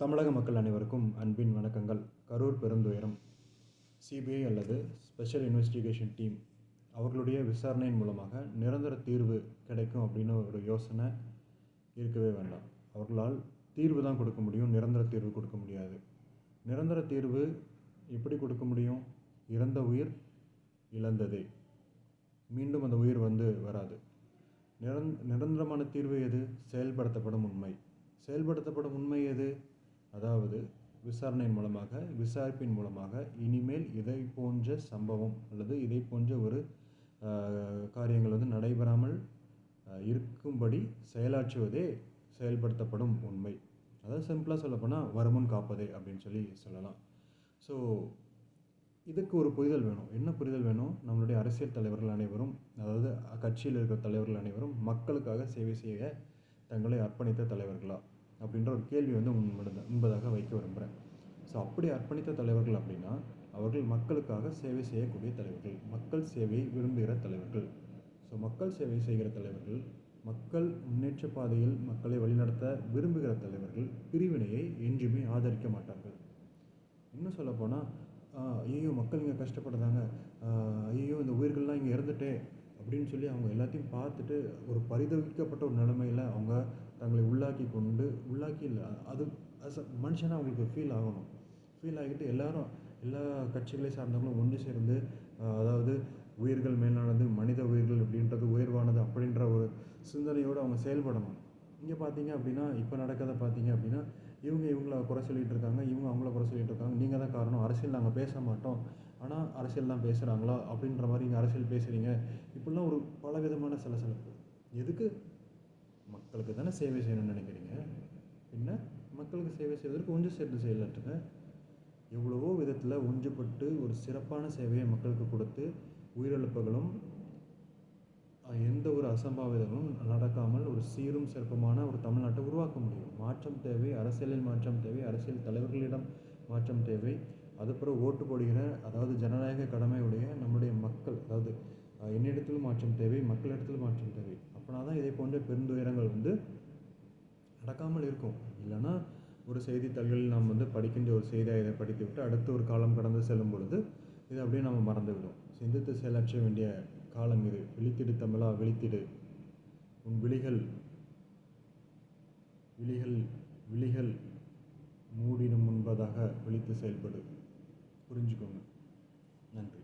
தமிழக மக்கள் அனைவருக்கும் அன்பின் வணக்கங்கள். கரூர் பெருந்துயரம் சிபிஐ அல்லது ஸ்பெஷல் இன்வெஸ்டிகேஷன் டீம் அவர்களுடைய விசாரணையின் மூலமாக நிரந்தர தீர்வு கிடைக்கும் அப்படின்னு ஒரு யோசனை இருக்கவே வேண்டாம். அவர்களால் தீர்வு தான் கொடுக்க முடியும், நிரந்தர தீர்வு கொடுக்க முடியாது. நிரந்தர தீர்வு எப்படி கொடுக்க முடியும்? இறந்த உயிர் இழந்ததே, மீண்டும் அந்த உயிர் வராது. நிரந்தரமான தீர்வு எது? செயல்படுத்தப்படும் உண்மை. செயல்படுத்தப்படும் உண்மை எது? அதாவது விசாரணையின் மூலமாக, விசாரிப்பின் மூலமாக இனிமேல் இதை போன்ற சம்பவம் அல்லது இதை போன்ற ஒரு காரியங்கள் நடைபெறாமல் இருக்கும்படி செயலாற்றுவதே செயல்படுத்தப்படும் உண்மை. அதாவது சிம்பிளாக சொல்லப்போனால் வருமுன் காப்பதே அப்படின்னு சொல்லலாம். ஸோ இதுக்கு ஒரு புரிதல் வேணும். என்ன புரிதல் வேணும்? நம்மளுடைய அரசியல் தலைவர்கள் அனைவரும், அதாவது கட்சியில் இருக்கிற தலைவர்கள் அனைவரும் மக்களுக்காக சேவை செய்ய தங்களை அர்ப்பணித்த தலைவர்களா அப்படின்ற ஒரு கேள்வி முன்பதாக வைக்க விரும்புகிறேன். ஸோ அப்படி அர்ப்பணித்த தலைவர்கள் அப்படின்னா அவர்கள் மக்களுக்காக சேவை செய்யக்கூடிய தலைவர்கள், மக்கள் சேவையை விரும்புகிற தலைவர்கள். ஸோ மக்கள் சேவை செய்கிற தலைவர்கள், மக்கள் முன்னேற்ற பாதையில் மக்களை வழிநடத்த விரும்புகிற தலைவர்கள் பிரிவினையை என்றுமே ஆதரிக்க மாட்டார்கள். இன்னும் சொல்லப்போனால், ஐயோ மக்கள் இங்கே கஷ்டப்படுறாங்க, ஐயோ இந்த உயிர்கள்லாம் இங்கே இறந்துட்டே அப்படின்னு சொல்லி அவங்க எல்லாத்தையும் பார்த்துட்டு ஒரு பரிதவிக்கப்பட்ட ஒரு நிலைமையில் அவங்க தங்களை உள்ளாக்கி இல்லை, அது மனுஷனாக அவங்களுக்கு ஃபீல் ஆகணும். ஃபீல் ஆகிட்டு எல்லா கட்சிகளை சார்ந்தவங்களும் ஒன்று சேர்ந்து, அதாவது உயிர்கள் மேலானது, மனித உயிர்கள் அப்படின்றது உயர்வானது அப்படின்ற ஒரு சிந்தனையோடு அவங்க செயல்படணும். இங்கே பார்த்தீங்க அப்படின்னா, இப்போ நடக்கிறத பார்த்தீங்க அப்படின்னா, இவங்கள குறை சொல்லிகிட்டு இருக்காங்க, இவங்க அவங்கள குறை சொல்லிகிட்டு இருக்காங்க. நீங்கள் தான் காரணம், அரசியல் நாங்கள் பேச மாட்டோம், ஆனால் அரசியல் தான் பேசுகிறாங்களா அப்படின்ற மாதிரி இங்கே அரசியல் பேசுகிறீங்க. இப்படிலாம் ஒரு பலவிதமான சலசலப்பு. எதுக்கு? மக்களுக்கு தானே சேவை செய்யணும்னு நினைக்கிறீங்க. பின்ன மக்களுக்கு சேவை செய்வதற்கு ஒன்று சேர்ந்து செயலாற்றுங்க. எவ்வளவோ விதத்தில் ஒன்றுபட்டு ஒரு சிறப்பான சேவையை மக்களுக்கு கொடுத்து உயிரிழப்புகளும் எந்த ஒரு அசம்பாவிதமும் நடக்காமல் ஒரு சீரும் சிறப்புமான ஒரு தமிழ்நாட்டை உருவாக்க முடியும். மாற்றம் தேவை, அரசியலில் மாற்றம் தேவை, அரசியல் தலைவர்களிடம் மாற்றம் தேவை. அதுக்கப்புறம் ஓட்டு போடுகிற, அதாவது ஜனநாயக கடமையுடைய நம்முடைய மக்கள், அதாவது என்னிடத்திலும் மாற்றம் தேவை, மக்களிடத்திலும் மாற்றம் தேவை. அப்படின்னா தான் இதை போன்ற பெருந்துயரங்கள் நடக்காமல் இருக்கும். இல்லைன்னா ஒரு செய்தித்தாள்களில் நாம் படிக்கின்ற ஒரு செய்தியை இதை படித்து விட்டு அடுத்து ஒரு காலம் கடந்து செல்லும் பொழுது இது அப்படியே நம்ம மறந்துவிடும். சிந்தித்து செயலாற்ற வேண்டிய காலம் இது. விழித்திடு தமிழா, விழித்திடு. உன் விழிகள் மூடிடும் முன்பதாக விழித்து செயல்படு. புரிஞ்சுக்கோங்க. நன்றி.